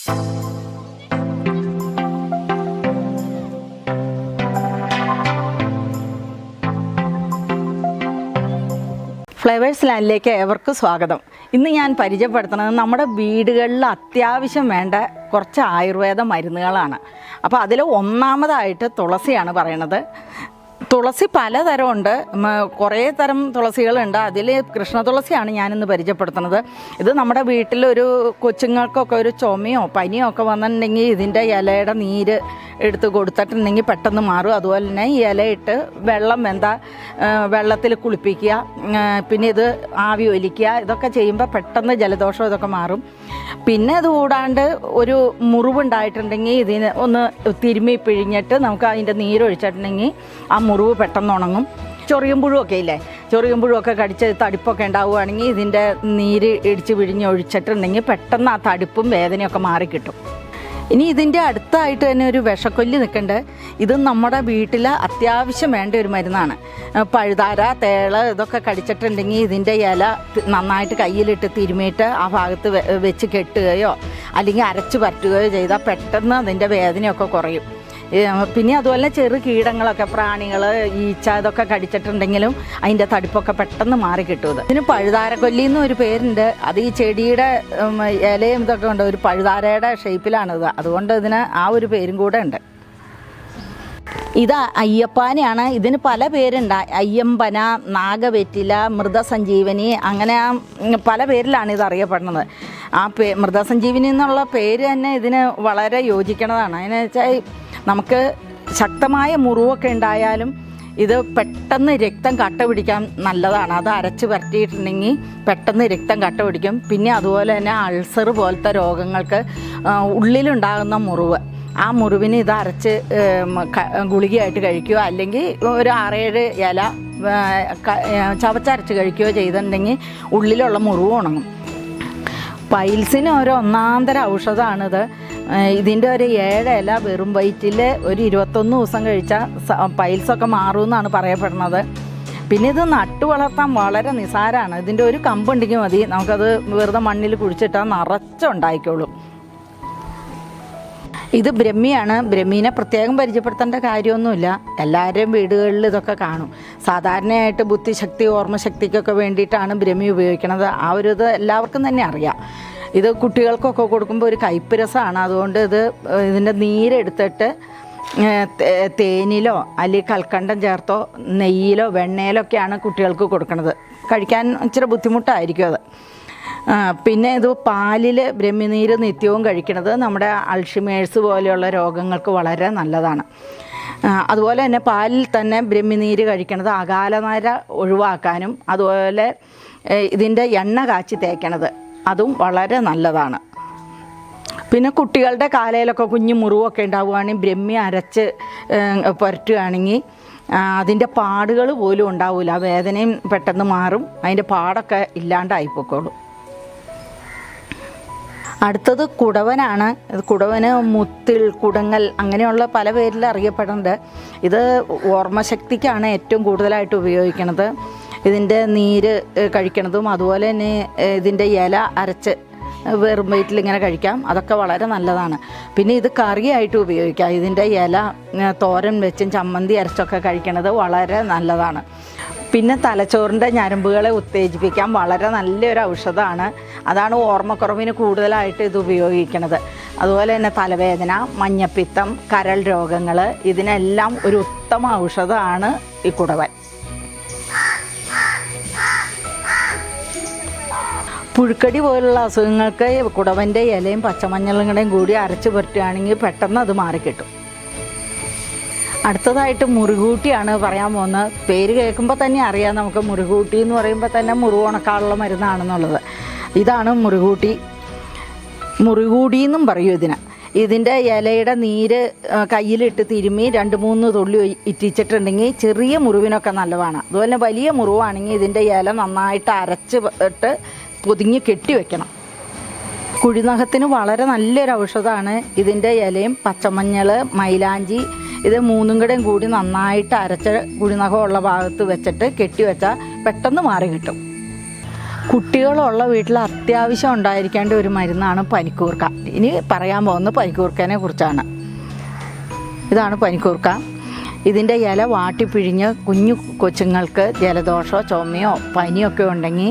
Flavours ലാൻഡിലേക്ക് ഏവർക്കും സ്വാഗതം. ഇന്ന് ഞാൻ പരിചയപ്പെടുത്തുന്നത് നമ്മുടെ വീടുകളിൽ അത്യാവശ്യം വേണ്ട കുറച്ച് ആയുർവേദ മരുന്നുകളാണ്. അപ്പോൾ അതിൽ ഒന്നാമതായിട്ട് തുളസിയാണ് പറയണത്. തുളസി പലതരമുണ്ട്, കുറേ തരം തുളസികളുണ്ട്. അതിൽ കൃഷ്ണ തുളസിയാണ് ഞാനിന്ന് പരിചയപ്പെടുത്തുന്നത്. ഇത് നമ്മുടെ വീട്ടിലൊരു കൊച്ചുങ്ങൾക്കൊക്കെ ഒരു ചുമയോ പനിയോ ഒക്കെ വന്നിട്ടുണ്ടെങ്കിൽ ഇതിൻ്റെ ഇലയുടെ നീര് എടുത്ത് കൊടുത്തിട്ടുണ്ടെങ്കിൽ പെട്ടെന്ന് മാറും. അതുപോലെ തന്നെ ഈ ഇലയിട്ട് വെള്ളത്തിൽ കുളിപ്പിക്കുക, പിന്നെ ഇത് ആവി ഒലിക്കുക, ഇതൊക്കെ ചെയ്യുമ്പോൾ പെട്ടെന്ന് ജലദോഷം ഇതൊക്കെ മാറും. പിന്നെ ഇത് കൂടാണ്ട് ഒരു മുറിവുണ്ടായിട്ടുണ്ടെങ്കിൽ ഇതിന് ഒന്ന് തിരുമ്മി പിഴിഞ്ഞിട്ട് നമുക്ക് അതിൻ്റെ നീരൊഴിച്ചിട്ടുണ്ടെങ്കിൽ ആ മുറിവ് പെട്ടെന്ന് ഉണങ്ങും. ചൊറിയും പുഴുവൊക്കെ ഇല്ലേ, ചൊറിയും പുഴുവൊക്കെ കടിച്ച് തടിപ്പൊക്കെ ഉണ്ടാവുകയാണെങ്കിൽ ഇതിൻ്റെ നീര് ഇടിച്ച് പിഴിഞ്ഞ് ഒഴിച്ചിട്ടുണ്ടെങ്കിൽ പെട്ടെന്ന് ആ തടിപ്പും വേദനയൊക്കെ മാറിക്കിട്ടും. ഇനി ഇതിൻ്റെ അടുത്തായിട്ട് തന്നെ ഒരു വിഷക്കൊല്ലി നിൽക്കുന്നുണ്ട്. ഇത് നമ്മുടെ വീട്ടിൽ അത്യാവശ്യം വേണ്ട ഒരു മരുന്നാണ്. പഴുതാര, തേള് ഇതൊക്കെ കടിച്ചിട്ടുണ്ടെങ്കിൽ ഇതിൻ്റെ ഇല നന്നായിട്ട് കയ്യിലിട്ട് തിരുമിയിട്ട് ആ ഭാഗത്ത് വെച്ച് കെട്ടുകയോ അല്ലെങ്കിൽ അരച്ച് പറ്റുകയോ ചെയ്താൽ പെട്ടെന്ന് അതിൻ്റെ വേദനയൊക്കെ കുറയും. പിന്നെ അതുപോലെ ചെറു കീടങ്ങളൊക്കെ, പ്രാണികൾ, ഈച്ച ഇതൊക്കെ കടിച്ചിട്ടുണ്ടെങ്കിലും അതിൻ്റെ തടിപ്പൊക്കെ പെട്ടെന്ന് മാറി കിട്ടും. ഇതിന് പഴുതാരക്കൊല്ലി എന്നൊരു പേരുണ്ട്. അത് ഈ ചെടിയുടെ ഇലയും ഇതൊക്കെ ഉണ്ട്, ഒരു പഴുതാരയുടെ ഷേപ്പിലാണിത്. അതുകൊണ്ട് ഇതിന് ആ ഒരു പേരും കൂടെ ഉണ്ട്. ഇത് അയ്യപ്പാനെയാണ്. ഇതിന് പല പേരുണ്ട്. അയ്യമ്പന, നാഗവെറ്റില, മൃതസഞ്ജീവനി, അങ്ങനെ പല പേരിലാണ് ഇത് അറിയപ്പെടുന്നത്. ആ മൃതസഞ്ജീവനി എന്നുള്ള പേര് തന്നെ ഇതിന് വളരെ യോജിക്കണതാണ്. അതിന് വെച്ചാൽ നമുക്ക് ശക്തമായ മുറിവൊക്കെ ഉണ്ടായാലും ഇത് പെട്ടെന്ന് രക്തം കട്ട പിടിക്കാൻ നല്ലതാണ്. അത് അരച്ച് പരട്ടിയിട്ടുണ്ടെങ്കിൽ പെട്ടെന്ന് രക്തം കട്ട പിടിക്കും. പിന്നെ അതുപോലെ തന്നെ അൾസർ പോലത്തെ രോഗങ്ങൾക്ക് ഉള്ളിലുണ്ടാകുന്ന മുറിവ്, ആ മുറിവിന് ഇത് അരച്ച് ഗുളികയായിട്ട് കഴിക്കുകയോ അല്ലെങ്കിൽ ഒരു 6-7 ഇല ചവച്ചരച്ച് കഴിക്കുകയോ ചെയ്തിട്ടുണ്ടെങ്കിൽ ഉള്ളിലുള്ള മുറിവ് ഉണങ്ങും. പൈൽസിന് ഒരു ഒന്നാന്തര ഔഷധമാണിത്. ഇതിൻ്റെ ഒരു 7 ഇല വെറും വയറ്റിൽ ഒരു 21 ദിവസം കഴിച്ചാൽ പൈൽസൊക്കെ മാറുമെന്നാണ് പറയപ്പെടുന്നത്. പിന്നെ ഇത് നട്ടു വളർത്താൻ വളരെ നിസാരമാണ്. ഇതിൻ്റെ ഒരു കമ്പുണ്ടെങ്കിൽ മതി, നമുക്കത് വെറുതെ മണ്ണിൽ കുഴിച്ചിട്ടാൽ നിറച്ചുണ്ടായിക്കോളും. ഇത് ബ്രഹ്മിയാണ്. ബ്രഹ്മീനെ പ്രത്യേകം പരിചയപ്പെടുത്തേണ്ട കാര്യമൊന്നുമില്ല, എല്ലാവരുടെയും വീടുകളിൽ ഇതൊക്കെ കാണും. സാധാരണയായിട്ട് ബുദ്ധിശക്തി, ഓർമ്മശക്തിക്കൊക്കെ വേണ്ടിയിട്ടാണ് ബ്രഹ്മി ഉപയോഗിക്കുന്നത്. ആ ഒരു ഇത് എല്ലാവർക്കും തന്നെ അറിയാം. ഇത് കുട്ടികൾക്കൊക്കെ കൊടുക്കുമ്പോൾ ഒരു കയ്പ്പ് രസമാണ്. അതുകൊണ്ട് ഇതിൻ്റെ നീരെടുത്തിട്ട് തേനിലോ അല്ലെങ്കിൽ കൽക്കണ്ടം ചേർത്തോ നെയ്യിലോ വെണ്ണയിലോ ഒക്കെയാണ് കുട്ടികൾക്ക് കൊടുക്കുന്നത്. കഴിക്കാൻ ഇച്ചിരി ബുദ്ധിമുട്ടായിരിക്കും അത്. പിന്നെ ഇത് പാലിൽ ബ്രഹ്മിനീര് നിത്യവും കഴിക്കുന്നത് നമ്മുടെ അൾഷിമേഴ്സ് പോലെയുള്ള രോഗങ്ങൾക്ക് വളരെ നല്ലതാണ്. അതുപോലെ തന്നെ പാലിൽ തന്നെ ബ്രഹ്മിനീര് കഴിക്കുന്നത് അകാലനര ഒഴിവാക്കാനും, അതുപോലെ ഇതിൻ്റെ എണ്ണ കാച്ചി തേക്കണത് അതും വളരെ നല്ലതാണ്. പിന്നെ കുട്ടികളുടെ കാലയിലൊക്കെ കുഞ്ഞു മുറിവൊക്കെ ഉണ്ടാവുകയാണെങ്കിൽ ബ്രഹ്മി അരച്ച് പുരട്ടുകയാണെങ്കിൽ അതിൻ്റെ പാടുകൾ പോലും ഉണ്ടാവില്ല, വേദനയും പെട്ടെന്ന് മാറും, അതിൻ്റെ പാടൊക്കെ ഇല്ലാണ്ടായിപ്പോക്കോളും. അടുത്തത് കുടവനാണ്. കുടവന്, മുത്തിൽ, കുടങ്ങൽ അങ്ങനെയുള്ള പല പേരിൽ അറിയപ്പെടുന്നുണ്ട്. ഇത് ഓർമ്മശക്തിക്കാണ് ഏറ്റവും കൂടുതലായിട്ട് ഉപയോഗിക്കുന്നത്. ഇതിൻ്റെ നീര് കഴിക്കണതും അതുപോലെ തന്നെ ഇതിൻ്റെ ഇല അരച്ച് വെറും വയറ്റിൽ ഇങ്ങനെ കഴിക്കാം, അതൊക്കെ വളരെ നല്ലതാണ്. പിന്നെ ഇത് കറിയായിട്ട് ഉപയോഗിക്കാം. ഇതിൻ്റെ ഇല തോരൻ വെച്ചും ചമ്മന്തി അരച്ചൊക്കെ കഴിക്കണത് വളരെ നല്ലതാണ്. പിന്നെ തലച്ചോറിൻ്റെ ഞരമ്പുകളെ ഉത്തേജിപ്പിക്കാൻ വളരെ നല്ലൊരു ഔഷധമാണ്. അതാണ് ഓർമ്മക്കുറവിന് കൂടുതലായിട്ട് ഇത് ഉപയോഗിക്കുന്നത്. അതുപോലെ തന്നെ തലവേദന, മഞ്ഞപ്പിത്തം, കരൾ രോഗങ്ങൾ, ഇതിനെല്ലാം ഒരു ഉത്തമ ഔഷധമാണ് ഈ കുടവൻ. പുഴുക്കടി പോലുള്ള അസുഖങ്ങൾക്ക് കുടവൻ്റെ ഇലയും പച്ചമഞ്ഞളും കൂടി അരച്ച് പുരട്ടുകയാണെങ്കിൽ പെട്ടെന്ന് അത് മാറിക്കിട്ടും. അടുത്തതായിട്ട് മുറികൂട്ടിയാണ് പറയാൻ പോകുന്നത്. പേര് കേൾക്കുമ്പോൾ തന്നെ അറിയാം നമുക്ക്, മുറികൂട്ടി എന്ന് പറയുമ്പോൾ തന്നെ മുറിവ് ഉണക്കാനുള്ള മരുന്നാണെന്നുള്ളത്. ഇതാണ് മുറികൂട്ടി. മുറികൂടി എന്നും പറയും ഇതിന്. ഇതിൻ്റെ ഇലയുടെ നീര് കയ്യിലിട്ട് തിരുമ്മി 2-3 തുള്ളി ഇറ്റിച്ചിട്ടുണ്ടെങ്കിൽ ചെറിയ മുറിവിനൊക്കെ നല്ലതാണ്. അതുപോലെ വലിയ മുറിവാണെങ്കിൽ ഇതിൻ്റെ ഇല നന്നായിട്ട് അരച്ച് ഇട്ട് പൊതിഞ്ഞ് കെട്ടിവെക്കണം. കുഴിനഖത്തിന് വളരെ നല്ലൊരു ഔഷധമാണ്. ഇതിൻ്റെ ഇലയും പച്ചമഞ്ഞൾ, മൈലാഞ്ചി, ഇത് 3 കൂടി നന്നായിട്ട് അരച്ച് കുഴിനഖമുള്ള ഭാഗത്ത് വെച്ചിട്ട് കെട്ടിവെച്ചാൽ പെട്ടെന്ന് മാറി കിട്ടും. കുട്ടികളുള്ള വീട്ടിൽ അത്യാവശ്യം ഉണ്ടായിരിക്കേണ്ട ഒരു മരുന്നാണ് പനിക്കൂർക്ക. ഇനി പറയാൻ പോകുന്നത് പനിക്കൂർക്കനെ കുറിച്ചാണ്. ഇതാണ് പനിക്കൂർക്ക. ഇതിൻ്റെ ഇല വാട്ടിപ്പിഴിഞ്ഞ് കുഞ്ഞു കൊച്ചുങ്ങൾക്ക് ജലദോഷമോ ചുമയോ പനിയൊക്കെ ഉണ്ടെങ്കിൽ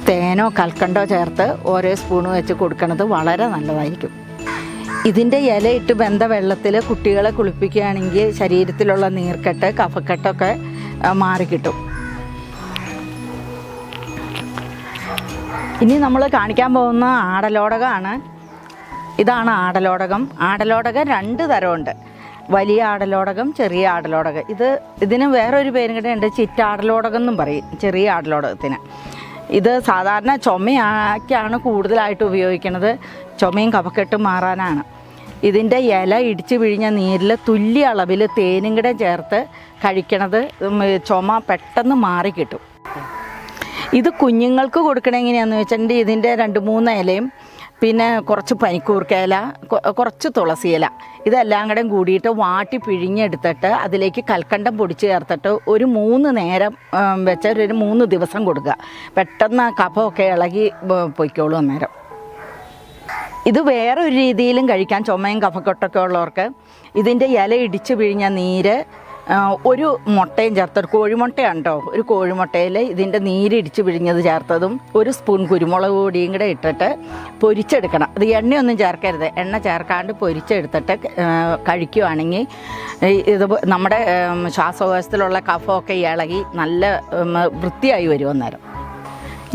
തേനോ കൽക്കണ്ടോ ചേർത്ത് ഓരോ സ്പൂൺ വെച്ച് കൊടുക്കുന്നത് വളരെ നല്ലതായിരിക്കും. ഇതിൻ്റെ ഇലയിട്ട് ബന്ധ വെള്ളത്തിൽ കുട്ടികളെ കുളിപ്പിക്കുകയാണെങ്കിൽ ശരീരത്തിലുള്ള നീർക്കെട്ട് കഫക്കെട്ടൊക്കെ മാറിക്കിട്ടും. ഇനി നമ്മൾ കാണിക്കാൻ പോകുന്ന ആടലോടകമാണ്. ഇതാണ് ആടലോടകം. ആടലോടകം 2 തരമുണ്ട്. വലിയ ആടലോടകം, ചെറിയ ആടലോടകം. ഇതിന് വേറൊരു പേരും കൂടെ ഉണ്ട്, ചിറ്റാടലോടകം എന്നും പറയും ചെറിയ ആടലോടകത്തിന്. ഇത് സാധാരണ ചുമയാക്കാണ് കൂടുതലായിട്ട് ഉപയോഗിക്കുന്നത്. ചുമയും കഫക്കെട്ടും മാറാനാണ്. ഇതിൻ്റെ ഇല ഇടിച്ച് പിഴിഞ്ഞ നീരിൽ തുല്യ അളവിൽ തേനും കൂടെ ചേർത്ത് കഴിക്കണത് ചുമ പെട്ടെന്ന് മാറിക്കിട്ടും. ഇത് കുഞ്ഞുങ്ങൾക്ക് കൊടുക്കണ എങ്ങനെയാണെന്ന് വെച്ചിട്ടുണ്ടെങ്കിൽ ഇതിൻ്റെ 2-3 ഇലയും പിന്നെ കുറച്ച് പനിക്കൂർക്ക ഇല, കുറച്ച് തുളസി ഇല, ഇതെല്ലാം കൂടെ കൂടിയിട്ട് വാട്ടി പിഴിഞ്ഞെടുത്തിട്ട് അതിലേക്ക് കൽക്കണ്ടം പൊടിച്ച് ചേർത്തിട്ട് ഒരു 3 നേരം വെച്ച് ഒരു 3 ദിവസം കൊടുക്കുക. പെട്ടെന്ന് കഫമൊക്കെ ഇളകി പൊയ്ക്കോളും അന്നേരം. ഇത് വേറെ ഒരു രീതിയിലും കഴിക്കാൻ. ചുമയും കഫക്കെട്ടൊക്കെ ഉള്ളവർക്ക് ഇതിൻ്റെ ഇല ഇടിച്ച് പിഴിഞ്ഞ നീര് ഒരു മുട്ടയും ചേർത്ത്, കോഴിമുട്ടയാണ് കേട്ടോ, ഒരു കോഴിമുട്ടയിൽ ഇതിൻ്റെ നീരിടിച്ച് പിഴിഞ്ഞത് ചേർത്തതും 1 സ്പൂൺ കുരുമുളക് പൊടിയും കൂടെ ഇട്ടിട്ട് പൊരിച്ചെടുക്കണം. അത് എണ്ണയൊന്നും ചേർക്കരുത്. എണ്ണ ചേർക്കാണ്ട് പൊരിച്ചെടുത്തിട്ട് കഴിക്കുകയാണെങ്കിൽ ഇത് നമ്മുടെ ശ്വാസകോശത്തിലുള്ള കഫമൊക്കെ ഇളകി നല്ല വൃത്തിയായി വരും അന്നേരം.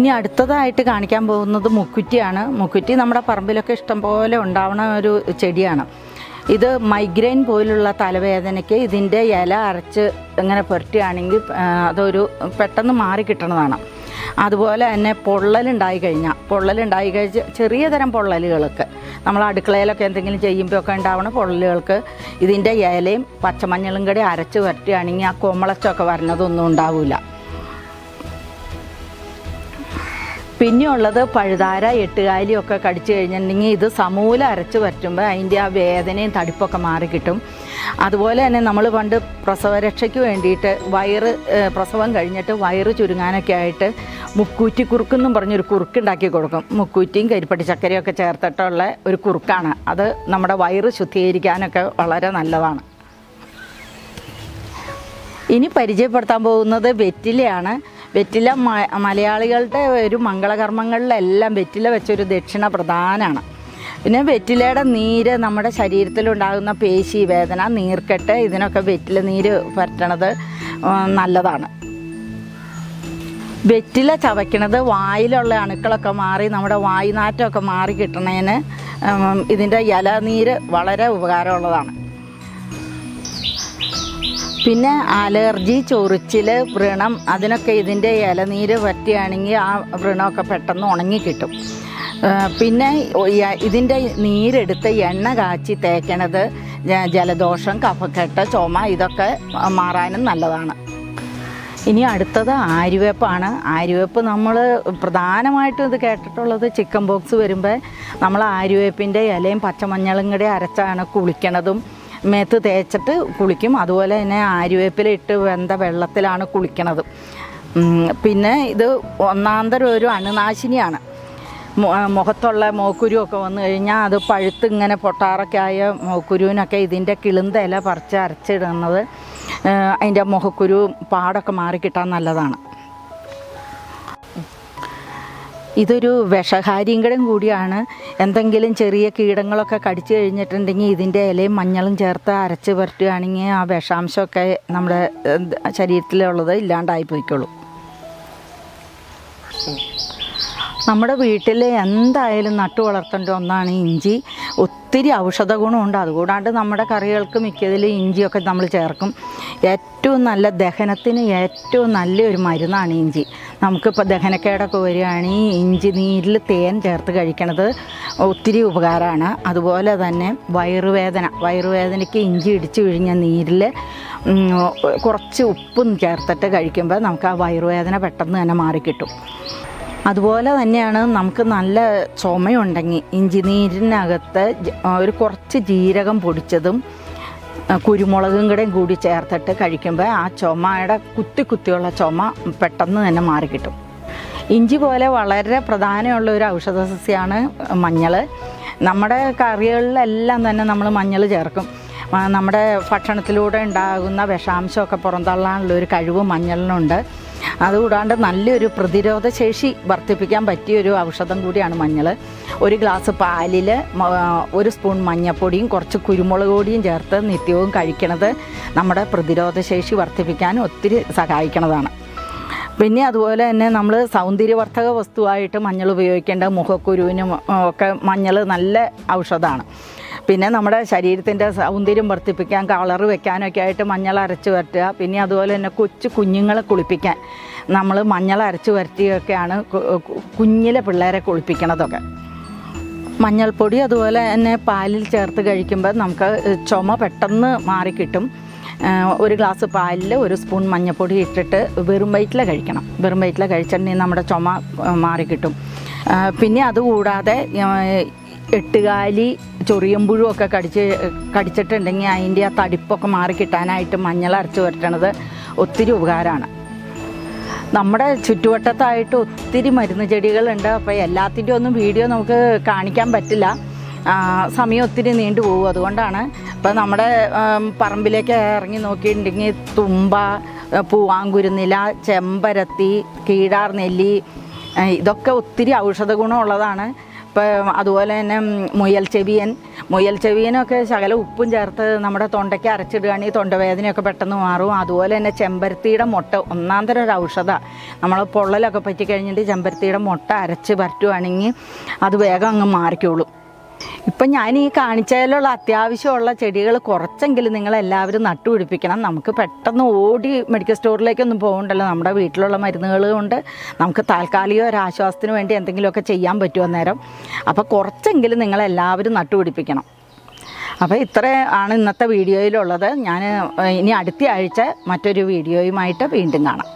ഇനി അടുത്തതായിട്ട് കാണിക്കാൻ പോകുന്നത് മുക്കുറ്റിയാണ്. മുക്കുറ്റി നമ്മുടെ പറമ്പിലൊക്കെ ഇഷ്ടംപോലെ ഉണ്ടാവുന്ന ഒരു ചെടിയാണ്. ഇത് മൈഗ്രെയിൻ പോലുള്ള തലവേദനയ്ക്ക് ഇതിൻ്റെ ഇല അരച്ച് ഇങ്ങനെ പുരട്ടുകയാണെങ്കിൽ അതൊരു പെട്ടെന്ന് മാറിക്കിട്ടണതാണ്. അതുപോലെ തന്നെ പൊള്ളലുണ്ടായി കഴിഞ്ഞാൽ ചെറിയ തരം പൊള്ളലുകൾക്ക്, നമ്മൾ അടുക്കളയിലൊക്കെ എന്തെങ്കിലും ചെയ്യുമ്പോഴൊക്കെ ഉണ്ടാവുന്ന പൊള്ളലുകൾക്ക് ഇതിൻ്റെ ഇലയും പച്ചമഞ്ഞളും കൂടി അരച്ച് പുരട്ടുകയാണെങ്കിൽ ആ കൊമളച്ചൊക്കെ വരുന്നതൊന്നും ഉണ്ടാവില്ല. പിന്നെയുള്ളത് പഴുതാര, എട്ടുകാലിയൊക്കെ കടിച്ചു കഴിഞ്ഞിട്ടുണ്ടെങ്കിൽ ഇത് സമൂലം അരച്ച് പറ്റുമ്പോൾ അതിൻ്റെ ആ വേദനയും തടിപ്പൊക്കെ മാറിക്കിട്ടും. അതുപോലെ തന്നെ നമ്മൾ പണ്ട് പ്രസവരക്ഷയ്ക്ക് വേണ്ടിയിട്ട് പ്രസവം കഴിഞ്ഞിട്ട് വയറ് ചുരുങ്ങാനൊക്കെ ആയിട്ട് മുക്കൂറ്റി കുറുക്കെന്നും പറഞ്ഞൊരു കുറുക്കുണ്ടാക്കി കൊടുക്കും. മുക്കൂറ്റിയും കരിപ്പട്ടി ചക്കരയൊക്കെ ചേർത്തിട്ടുള്ള ഒരു കുറുക്കാണ് അത്. നമ്മുടെ വയറ് ശുദ്ധീകരിക്കാനൊക്കെ വളരെ നല്ലതാണ്. ഇനി പരിചയപ്പെടുത്താൻ പോകുന്നത് വെറ്റിലയാണ്. വെറ്റില മലയാളികളുടെ ഒരു മംഗളകർമ്മങ്ങളിലെല്ലാം വെറ്റില വെച്ചൊരു ദക്ഷിണ പ്രധാനമാണ്. പിന്നെ വെറ്റിലയുടെ നീര് നമ്മുടെ ശരീരത്തിലുണ്ടാകുന്ന പേശി വേദന, നീർക്കെട്ട്, ഇതിനൊക്കെ വെറ്റില നീര് പരട്ടണത് നല്ലതാണ്. വെറ്റില ചവയ്ക്കണത് വായിലുള്ള അണുക്കളൊക്കെ മാറി നമ്മുടെ വായുനാറ്റമൊക്കെ മാറി കിട്ടണതിന് ഇതിൻ്റെ ഇലനീര് വളരെ ഉപകാരമുള്ളതാണ്. പിന്നെ അലർജി, ചൊറിച്ചിൽ, വ്രണം, അതിനൊക്കെ ഇതിൻ്റെ ഇലനീര് പറ്റുകയാണെങ്കിൽ ആ വ്രണമൊക്കെ പെട്ടെന്ന് ഉണങ്ങിക്കിട്ടും. പിന്നെ ഇതിൻ്റെ നീരെടുത്ത് എണ്ണ കാച്ചി തേക്കണത് ജലദോഷം, കഫക്കെട്ട്, ചുമ ഇതൊക്കെ മാറാനും നല്ലതാണ്. ഇനി അടുത്തത് ആര്യവേപ്പാണ്. ആര്യവേപ്പ് നമ്മൾ പ്രധാനമായിട്ടും ഇത് കേട്ടിട്ടുള്ളത് ചിക്കൻ ബോക്സ് വരുമ്പോൾ നമ്മൾ ആര്യവേപ്പിൻ്റെ ഇലയും പച്ചമഞ്ഞളും കൂടി അരച്ചാണ് കുളിക്കണതും. മേത്ത് തേച്ചിട്ട് കുളിക്കും. അതുപോലെ തന്നെ ആര്യവേപ്പിലിട്ട് വെന്ത വെള്ളത്തിലാണ് കുളിക്കണത്. പിന്നെ ഇത് ഒന്നാന്തരം ഒരു അണുനാശിനിയാണ്. മുഖത്തുള്ള മോക്കുരുവൊക്കെ വന്നു കഴിഞ്ഞാൽ അത് പഴുത്ത് ഇങ്ങനെ പൊട്ടാറൊക്കെ ആയ മോക്കുരുവിനൊക്കെ ഇതിൻ്റെ കിളുന്ത ഇല പറിച്ച് അരച്ചിടുന്നത് അതിൻ്റെ മുഖക്കുരു പാടൊക്കെ മാറിക്കിട്ടാൻ നല്ലതാണ്. ഇതൊരു വിഷഹാരിയും കൂടിയാണ്. എന്തെങ്കിലും ചെറിയ കീടങ്ങളൊക്കെ കടിച്ചു കഴിഞ്ഞിട്ടുണ്ടെങ്കിൽ ഇതിൻ്റെ ഇലയും മഞ്ഞളും ചേർത്ത് അരച്ച് പുരട്ടുകയാണെങ്കിൽ ആ വിഷാംശമൊക്കെ നമ്മുടെ ശരീരത്തിലുള്ളത് ഇല്ലാണ്ടായി പോയിക്കോളും. നമ്മുടെ വീട്ടിൽ എന്തായാലും നട്ടു വളർത്തേണ്ട ഒന്നാണ് ഇഞ്ചി. ഒത്തിരി ഔഷധ ഗുണമുണ്ട്. അതുകൂടാണ്ട് നമ്മുടെ കറികൾക്ക് മിക്കതിലും ഇഞ്ചിയൊക്കെ നമ്മൾ ചേർക്കും. ഏറ്റവും നല്ല ദഹനത്തിന് ഏറ്റവും നല്ലൊരു മരുന്നാണ് ഇഞ്ചി. നമുക്കിപ്പോൾ ദഹനക്കേടൊക്കെ വരികയാണെങ്കിൽ ഇഞ്ചി നീരിൽ തേൻ ചേർത്ത് കഴിക്കണത് ഒത്തിരി ഉപകാരമാണ്. അതുപോലെ തന്നെ വയറുവേദനയ്ക്ക് ഇഞ്ചി ഇടിച്ച് പിഴിഞ്ഞ നീരിൽ കുറച്ച് ഉപ്പും ചേർത്തിട്ട് കഴിക്കുമ്പോൾ നമുക്ക് ആ വയറുവേദന പെട്ടെന്ന് തന്നെ മാറിക്കിട്ടും. അതുപോലെ തന്നെയാണ് നമുക്ക് നല്ല ചുമയുണ്ടെങ്കിൽ ഇഞ്ചി നീരിനകത്ത് ഒരു കുറച്ച് ജീരകം പൊടിച്ചതും കുരുമുളകും കൂടി ചേർത്തിട്ട് കഴിക്കുമ്പോൾ ആ ചുമയുടെ കുത്തിയുള്ള ചുമ പെട്ടെന്ന് തന്നെ മാറിക്കിട്ടും. ഇഞ്ചി പോലെ വളരെ പ്രധാനമുള്ള ഒരു ഔഷധ സസ്യമാണ് മഞ്ഞൾ. നമ്മുടെ കറികളിലെല്ലാം തന്നെ നമ്മൾ മഞ്ഞൾ ചേർക്കും. നമ്മുടെ ഭക്ഷണത്തിലൂടെ ഉണ്ടാകുന്ന വിഷാംശമൊക്കെ പുറന്തള്ളാനുള്ള ഒരു കഴിവ് മഞ്ഞളിനുണ്ട്. അതുകൂടാണ്ട് നല്ലൊരു പ്രതിരോധ ശേഷി വർദ്ധിപ്പിക്കാൻ പറ്റിയൊരു ഔഷധം കൂടിയാണ് മഞ്ഞൾ. ഒരു ഗ്ലാസ് പാലിൽ 1 സ്പൂൺ മഞ്ഞൾപ്പൊടിയും കുറച്ച് കുരുമുളക് പൊടിയും ചേർത്ത് നിത്യവും കഴിക്കണത് നമ്മുടെ പ്രതിരോധ ശേഷി വർദ്ധിപ്പിക്കാൻ ഒത്തിരി സഹായിക്കുന്നതാണ്. പിന്നെ അതുപോലെ തന്നെ നമ്മൾ സൗന്ദര്യവർദ്ധക വസ്തുവായിട്ട് മഞ്ഞൾ ഉപയോഗിക്കേണ്ട മുഖക്കുരുവിനും ഒക്കെ മഞ്ഞൾ നല്ല ഔഷധമാണ്. പിന്നെ നമ്മുടെ ശരീരത്തിൻ്റെ സൗന്ദര്യം വർദ്ധിപ്പിക്കാൻ, കളറ് വെക്കാനൊക്കെ ആയിട്ട് മഞ്ഞൾ അരച്ച് വരട്ടുക. പിന്നെ അതുപോലെ തന്നെ കുഞ്ഞുങ്ങളെ കുളിപ്പിക്കാൻ നമ്മൾ മഞ്ഞൾ അരച്ച് വരട്ടിയൊക്കെയാണ് കുഞ്ഞിലെ പിള്ളേരെ കുളിപ്പിക്കണതൊക്കെ. മഞ്ഞൾപ്പൊടി അതുപോലെ തന്നെ പാലിൽ ചേർത്ത് കഴിക്കുമ്പോൾ നമുക്ക് ചുമ പെട്ടെന്ന് മാറിക്കിട്ടും. 1 ഗ്ലാസ് പാലിൽ 1 സ്പൂൺ മഞ്ഞൾപ്പൊടി ഇട്ടിട്ട് വെറും വയറ്റിൽ കഴിക്കണം. വെറും വയറ്റിൽ കഴിച്ചിട്ടുണ്ടെങ്കിൽ നമ്മുടെ ചുമ മാറിക്കിട്ടും. പിന്നെ അതുകൂടാതെ എട്ടുകാലി ചൊറിയമ്പുഴുമൊക്കെ കടിച്ചിട്ടുണ്ടെങ്കിൽ അതിൻ്റെ ആ തടിപ്പൊക്കെ മാറിക്കിട്ടാനായിട്ട് മഞ്ഞൾ അരച്ച് വരട്ടണത് ഒത്തിരി ഉപകാരമാണ്. നമ്മുടെ ചുറ്റുവട്ടത്തായിട്ട് ഒത്തിരി മരുന്ന് ചെടികളുണ്ട്. അപ്പോൾ എല്ലാത്തിൻ്റെ ഒന്നും വീഡിയോ നമുക്ക് കാണിക്കാൻ പറ്റില്ല, സമയം ഒത്തിരി നീണ്ടു പോകും. അതുകൊണ്ടാണ് ഇപ്പോൾ നമ്മുടെ പറമ്പിലേക്ക് ഇറങ്ങി നോക്കിയിട്ടുണ്ടെങ്കിൽ തുമ്പ, പൂവാങ്കുരുന്നില, ചെമ്പരത്തി, കീഴാർ നെല്ലി, ഇതൊക്കെ ഒത്തിരി ഔഷധ ഗുണമുള്ളതാണ്. ഇപ്പോൾ അതുപോലെ തന്നെ മുയൽ ചെവിയനൊക്കെ ശകല ഉപ്പും ചേർത്ത് നമ്മുടെ തൊണ്ടയ്ക്ക് അരച്ചിടുകയാണെങ്കിൽ തൊണ്ടവേദനയൊക്കെ പെട്ടെന്ന് മാറും. അതുപോലെ തന്നെ ചെമ്പരത്തിയുടെ മുട്ട ഒന്നാന്തരം ഒരു ഔഷധമാണ്. നമ്മൾ പൊള്ളലൊക്കെ പറ്റിക്കഴിഞ്ഞിട്ട് ചെമ്പരത്തിയുടെ മുട്ട അരച്ച് പരട്ടുകയാണെങ്കിൽ അത് വേഗം അങ്ങ് മാറിക്കോളും. ഇപ്പം ഞാൻ ഈ കാണിച്ചതിലുള്ള അത്യാവശ്യമുള്ള ചെടികൾ കുറച്ചെങ്കിലും നിങ്ങളെല്ലാവരും നട്ടുപിടിപ്പിക്കണം. നമുക്ക് പെട്ടെന്ന് ഓടി മെഡിക്കൽ സ്റ്റോറിലേക്കൊന്നും പോകണ്ടല്ലോ. നമ്മുടെ വീട്ടിലുള്ള മരുന്നുകൾ കൊണ്ട് നമുക്ക് താൽക്കാലിക ഒരു ആശ്വാസത്തിന് വേണ്ടി എന്തെങ്കിലുമൊക്കെ ചെയ്യാൻ പറ്റുമോ അന്നേരം. അപ്പോൾ കുറച്ചെങ്കിലും നിങ്ങളെല്ലാവരും നട്ടുപിടിപ്പിക്കണം. അപ്പോൾ ഇത്ര ആണ് ഇന്നത്തെ വീഡിയോയിലുള്ളത്. ഞാൻ ഇനി അടുത്ത ആഴ്ച മറ്റൊരു വീഡിയോയുമായിട്ട് വീണ്ടും കാണാം.